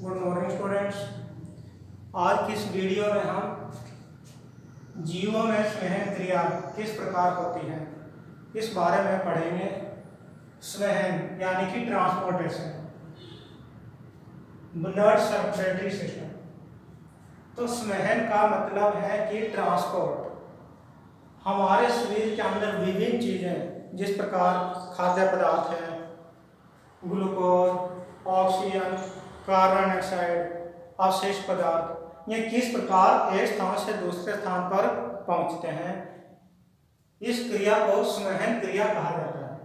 Good morning students. आज की इस वीडियो में हम जीवों में संवहन क्रिया किस प्रकार होती है इस बारे में पढ़ेंगे। संवहन यानी कि ट्रांसपोर्टेशन, ब्लड सर्कुलेटरी सिस्टम। तो संवहन का मतलब है कि ट्रांसपोर्ट। हमारे शरीर के अंदर विभिन्न चीजें जिस प्रकार खाद्य पदार्थ है, ग्लूकोज, ऑक्सीजन, कार्बन डाइऑक्साइड, अवशिष्ट पदार्थ, ये किस प्रकार एक स्थान से दूसरे स्थान पर पहुंचते हैं, इस क्रिया को संवहन क्रिया कहा जाता है।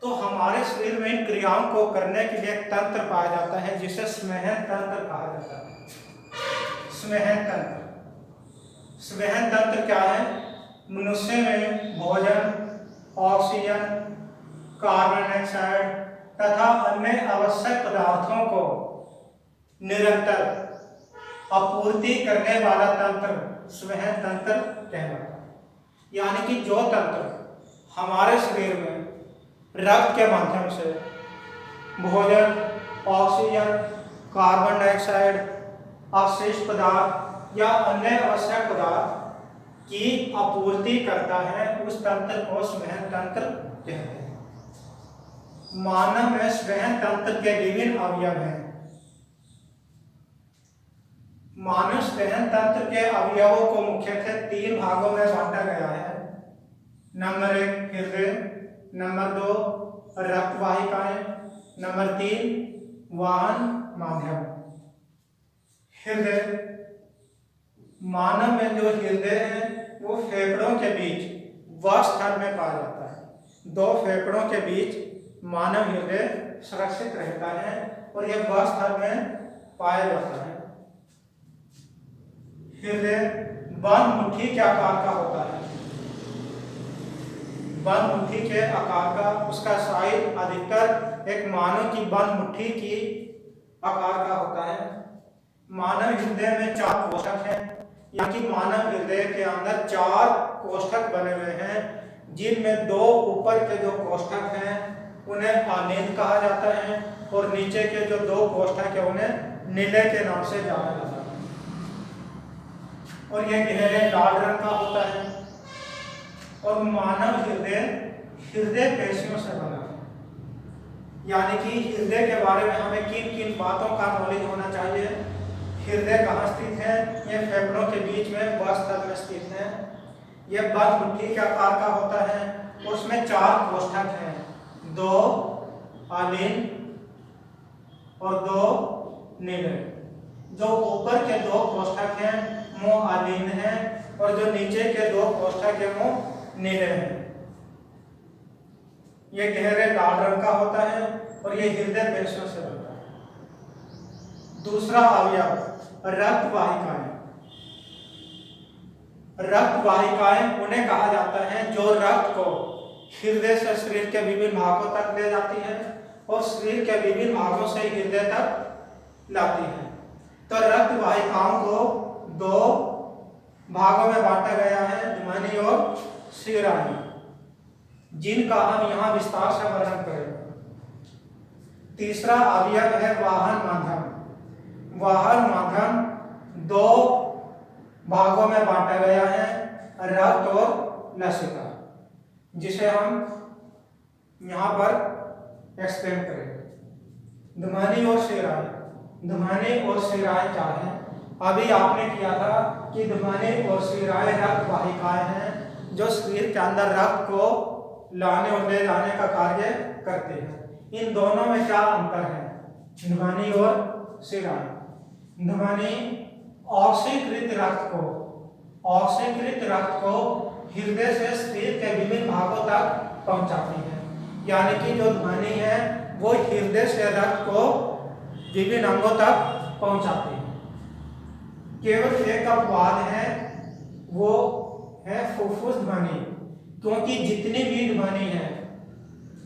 तो हमारे शरीर में इन क्रियाओं को करने के लिए एक तंत्र पाया जाता है जिसे संवहन तंत्र कहा जाता है। संवहन तंत्र, संवहन तंत्र क्या है? मनुष्य में भोजन, ऑक्सीजन, कार्बन डाइऑक्साइड तथा अन्य आवश्यक पदार्थों को निरंतर आपूर्ति करने वाला तंत्र संवहन तंत्र कहलाता है। यानी कि जो तंत्र हमारे शरीर में रक्त के माध्यम से भोजन, ऑक्सीजन, कार्बन डाइऑक्साइड, अवशिष्ट पदार्थ या अन्य आवश्यक पदार्थ की आपूर्ति करता है, उस तंत्र को संवहन तंत्र कहते हैं। मानव में संवहन तंत्र के विभिन्न अवयव हैं। मानव संवहन तंत्र के अवयवों को मुख्यतः 3 भागों में बांटा गया है। नंबर 1 हृदय, नंबर 2 रक्त वाहिकाएं, नंबर 3 वाहन माध्यम। हृदय, मानव में जो हृदय है वो फेफड़ों के बीच वक्षस्थल में पाया जाता है। 2 फेफड़ों के बीच मानव हृदय सुरक्षित रहता है और यह वक्षस्थल में पाया जाता है। हृदय बंद मुट्ठी के आकार का होता है। बंद मुट्ठी के आकार का, उसका साइज अधिकतर एक मानव की बंद मुट्ठी की आकार का होता है। मानव हृदय में 4 कोष्ठक हैं, यानी कि मानव हृदय के अंदर 4 कोष्ठक बने हुए हैं, जिनमें 2 ऊपर के जो कोष्ठक हैं उन्हें आनेंद कहा जाता है और नीचे के जो 2 कोष्ठक है उन्हें नीले के नाम से जाना जाता है। और यह गहरे लाल रंग का होता है। और मानव हृदय हृदय पेशियों से बना है। यानी कि हृदय के बारे में हमें किन किन बातों का नॉलेज होना चाहिए। हृदय कहाँ स्थित है? यह फेफड़ों के बीच में वक्षस्थल में स्थित है। यह बंद मुट्ठी के आकार का होता है। उसमें 4 कोष्ठक हैं, 2 आलीन और 2 नीले। जो ऊपर के 2 कोष्ठक हैं वो आलीन है और जो नीचे के 2 कोष्ठक हैं वो नीले हैं। यह गहरे लाल रंग का होता है और यह हृदय पेशियों से बनता है। दूसरा अवयव रक्त वाहिकाएं। रक्त वाहिकाएं उन्हें कहा जाता है जो रक्त को हृदय से शरीर के विभिन्न भागों तक ले जाती है और शरीर के विभिन्न भागों से हृदय तक लाती है। तो रक्त वाहिकाओं को 2 भागों में बांटा गया है, धमनी और शिराएं, जिनका हम यहाँ विस्तार से वर्णन करेंगे। तीसरा अवयव है वाहन माध्यम। वाहन माध्यम 2 भागों में बांटा गया है, रक्त और लसिका, जिसे हम यहाँ पर एक्सप्लेन करेंगे। धमनी और शिराएं, धमनी और शिराएं क्या है? अभी आपने किया था कि धमनी और शिराएं रक्त वाहिकाएं हैं जो शरीर के अंदर रक्त को लाने और ले जाने का कार्य करते हैं। इन दोनों में क्या अंतर है? धमनी और शिराएं। धमनी ऑक्सीकृत रक्त को हृदय से शरीर के विभिन्न भागों तक पहुंचाती है। यानी कि जो धमनी है वो हृदय से रक्त को विभिन्न अंगों तक पहुंचाती है। केवल एक अपवाद है, वो है फुफ्फुस ध्वनि, क्योंकि जितनी भी ध्वनि है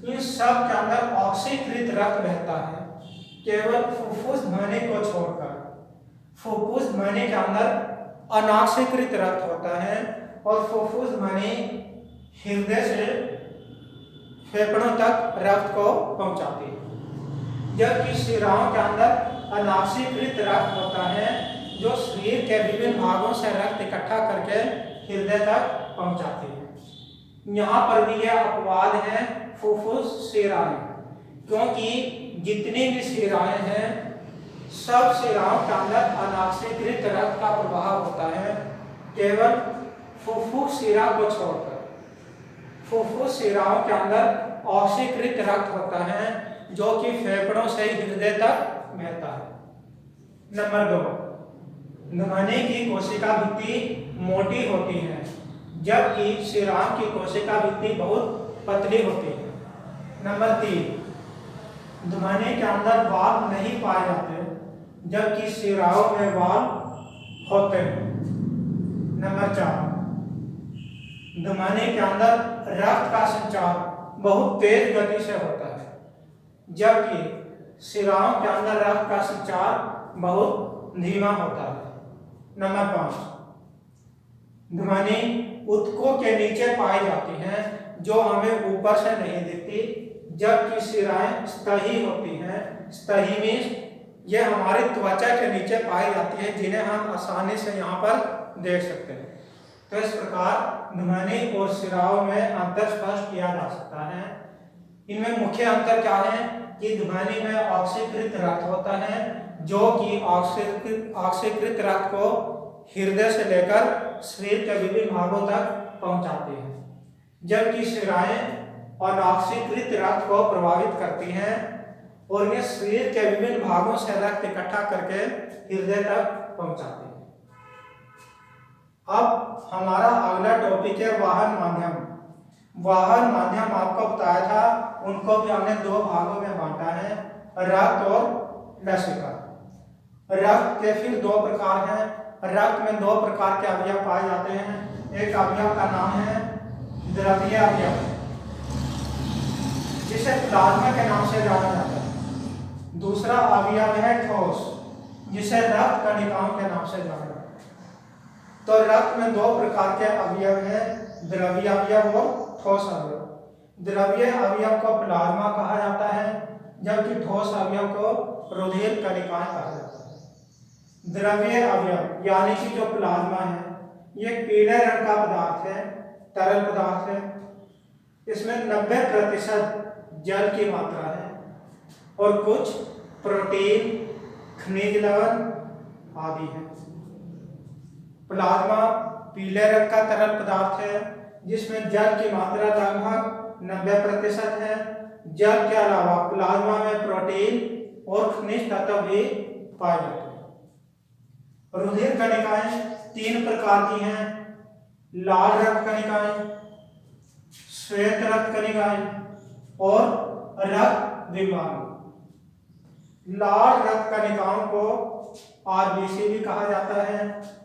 इन सब के अंदर ऑक्सीकृत रक्त बहता है, केवल फुफ्फुस ध्वनि को छोड़कर। फुफ्फुस ध्वनि के अंदर अनाक्सीकृत रक्त होता है और फुफ्फुस ध्वनि हृदय से फेफड़ों तक रक्त को पहुंचाती है। जबकि शिराओं के अंदर अनाक्षीकृत रक्त होता है जो शरीर के विभिन्न भागों से रक्त इकट्ठा करके हृदय तक पहुंचाती है। यहाँ पर भी यह अपवाद है फुफ्फुस शिराएं, क्योंकि जितनी भी शिराएं हैं सब शिराओं के अंदर अनाक्षीकृत रक्त का प्रवाह होता है, केवल फुफ्फुस शिरा को छोड़कर। फुफ्फुस शिराओं के अंदर ऑक्सीकृत रक्त होता है जो कि फेफड़ों से हृदय तक बहता है। नंबर 2, धमनी की कोशिका भित्ति मोटी होती है जबकि शिराओं की कोशिका भित्ति बहुत पतली होती है। नंबर 3, धमनी के अंदर वाल्व नहीं पाए जाते जबकि शिराओं में वाल्व होते हैं। नंबर 4, धमनी के अंदर रक्त का संचार बहुत तेज गति से होता है जबकि शिराओं के अंदर रक्त का संचार बहुत धीमा होता है। नंबर 5, धमनी ऊतकों के नीचे पाई जाती हैं जो हमें ऊपर से नहीं दिखती, जबकि शिराएं स्तही होती हैं। स्तही में यह हमारी त्वचा के नीचे पाई जाती है जिन्हें हम आसानी से यहाँ पर देख सकते हैं। तो इस प्रकार धमनी और शिराओं में अंतर स्पष्ट किया जा सकता है। इनमें मुख्य अंतर क्या है कि धमनी में ऑक्सीकृत रक्त होता है जो कि ऑक्सीकृत रक्त को हृदय से लेकर शरीर के विभिन्न भागों तक पहुंचाती है, जबकि शिराएं अनऑक्सीकृत रक्त को प्रभावित करती हैं और ये शरीर के विभिन्न भागों से रक्त इकट्ठा करके हृदय तक पहुंचाती है। अब हमारा अगला टॉपिक है वाहन माध्यम। वाहन माध्यम आपको बताया था, उनको भी हमने 2 भागों में बांटा है, रक्त और लसिका। रक्त के फिर 2 प्रकार हैं। रक्त में 2 प्रकार के अवयव पाए जाते हैं। एक अवयव का नाम है द्रवीय अवयव जिसे प्लाज्मा के नाम से जाना जाता है। दूसरा अवयव है ठोस जिसे रक्त कणिकाओं के नाम से जाना जाता है। तो रक्त में 2 प्रकार के अवयव हैं, द्रवीय अवयव और ठोस अवयव। द्रवीय अवयव को प्लाज्मा कहा जाता है जबकि ठोस अवयव को रुधिर कणिकाएं कहा जाता है। द्रवीय अवयव यानी कि जो प्लाज्मा है ये पीले रंग का पदार्थ है, तरल पदार्थ है। इसमें 90% जल की मात्रा है और कुछ प्रोटीन, खनिज लवण आदि है। प्लाज्मा पीले रंग का तरल पदार्थ है जिसमें जल की मात्रा लगभग 90% है। जल के अलावा प्लाज्मा में प्रोटीन और खनिज तत्व भी पाए जाते हैं। रुधिर कणिकाएं 3 प्रकार की हैं, लाल रक्त कणिकाएं, श्वेत रक्त कणिकाएं और रक्त विमानु। लाल रक्त कणिकाओं को आरबीसी भी कहा जाता है,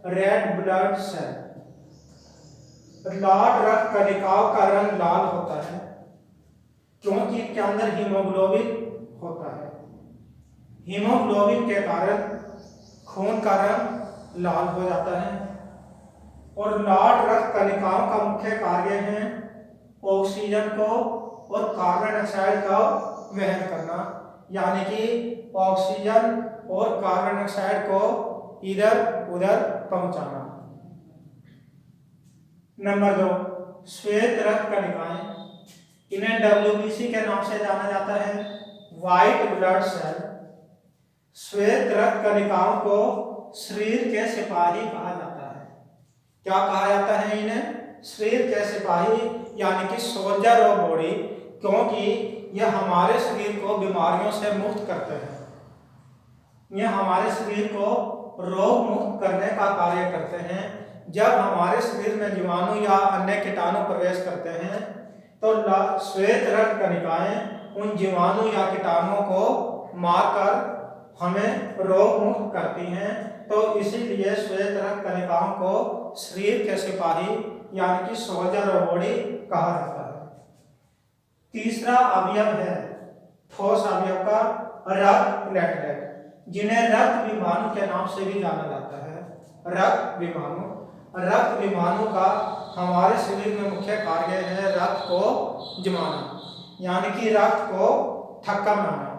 रेड ब्लड सेल। लाल रक्त कणिकाओं का रंग लाल होता है क्योंकि इनके अंदर हीमोग्लोबिन होता है। हीमोग्लोबिन के कारण खून का रंग लाल हो जाता है। और लाल रक्त कणिकाओं का मुख्य कार्य है ऑक्सीजन को और कार्बन डाइऑक्साइड का वहन करना, यानी कि ऑक्सीजन और कार्बन डाइऑक्साइड को इधर उधर पहुंचाना। नंबर 2, श्वेत रक्त कणिकाएं, इन्हें WBC के नाम से जाना जाता है, व्हाइट ब्लड सेल। श्वेत रक्त कणिकाओं को शरीर के सिपाही कहा जाता है। क्या कहा जाता है इन्हें? शरीर के सिपाही यानी कि सोल्जर ऑफ बॉडी, क्योंकि यह हमारे शरीर को बीमारियों से मुक्त करते हैं। यह हमारे शरीर को रोग मुक्त करने का कार्य करते हैं। जब हमारे शरीर में जीवाणु या अन्य कीटाणु प्रवेश करते हैं तो श्वेत रक्त कणिकाएं उन जीवाणु या कीटाणुओं को मारकर हमें रोग मुक्त करती हैं। तो इसीलिए श्वेत रक्त कणिकाओं को शरीर के सिपाही यानी कि सोल्जर ऑफ बॉडी कहा जाता है। तीसरा अवयव है ठोस अवयव का रक्त प्लेटलेट, जिन्हें रक्त विमानु के नाम से भी जाना जाता है। रक्त विमानु, रक्त विमानु का हमारे शरीर में मुख्य कार्य है रक्त को जमाना, यानी कि रक्त को थक्का बनाना।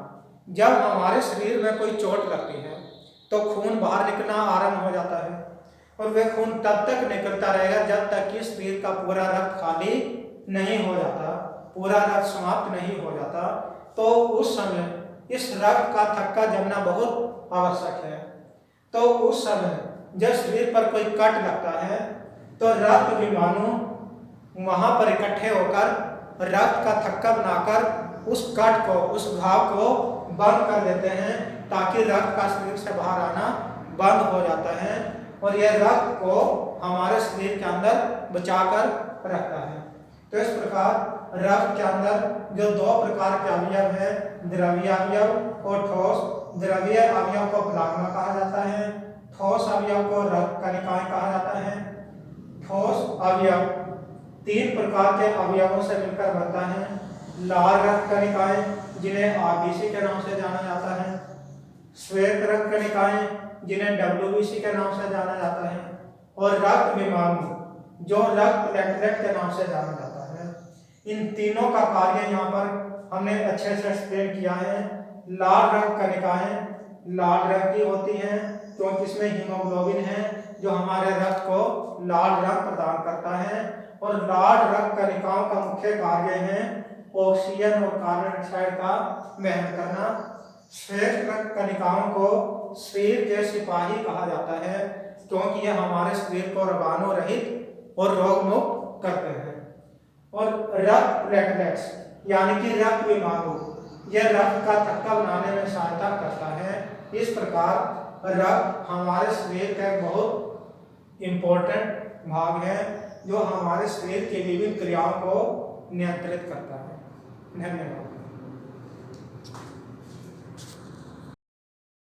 जब हमारे शरीर में कोई चोट लगती है तो खून बाहर निकलना आरंभ हो जाता है, और वह खून तब तक निकलता रहेगा जब तक कि शरीर का पूरा रक्त खाली नहीं हो जाता, पूरा रक्त समाप्त नहीं हो जाता। तो उस समय इस रक्त का थक्का जमना बहुत आवश्यक है। तो उस समय जब शरीर पर कोई कट लगता है तो रक्त विमाणु वहां पर इकट्ठे होकर रक्त का थक्का बनाकर उस कट को, उस घाव को बंद कर देते हैं, ताकि रक्त का शरीर से बाहर आना बंद हो जाता है, और यह रक्त को हमारे शरीर के अंदर बचाकर रखता है। तो इस प्रकार रक्त के अंदर जो दो प्रकार के अवयव है, द्रवीय अवयव और ठोस। द्रवीय अवयव को प्लाज्मा कहा जाता है, ठोस अवयव को रक्त कणिकाएं कहा जाता है। ठोस अवयव 3 प्रकार के अवयवों से मिलकर बनता है। लाल रक्त कणिकाएं जिन्हें आरबीसी के नाम से जाना जाता है, श्वेत रक्त कणिकाएं जिन्हें डब्ल्यूबीसी के नाम से जाना जाता है, और रक्त विमाणु जो रक्त प्लेटलेट के नाम से जाना जाता है। इन तीनों का कार्य यहाँ पर हमने अच्छे से एक्सप्लेन किया है। लाल रक्त कणिकाएं लाल रंग की होती हैं क्योंकि इसमें हीमोग्लोबिन है जो हमारे रक्त को लाल रंग प्रदान करता है, और लाल रक्त कणिकाओं का मुख्य कार्य है ऑक्सीजन और कार्बन डाइऑक्साइड का वहन करना। श्वेत रक्त कणिकाओं को शरीर के सिपाही कहा जाता है क्योंकि यह हमारे शरीर को रोगाणु रहित और रोग मुक्त करते हैं। और रक्त प्लेटलेट्स यानी कि रक्त विमाणु, यह रक्त का थक्का बनाने में सहायता करता है। इस प्रकार रक्त हमारे शरीर का एक बहुत इम्पोर्टेंट भाग है जो हमारे शरीर की विभिन्न क्रियाओं को नियंत्रित करता है। धन्यवाद।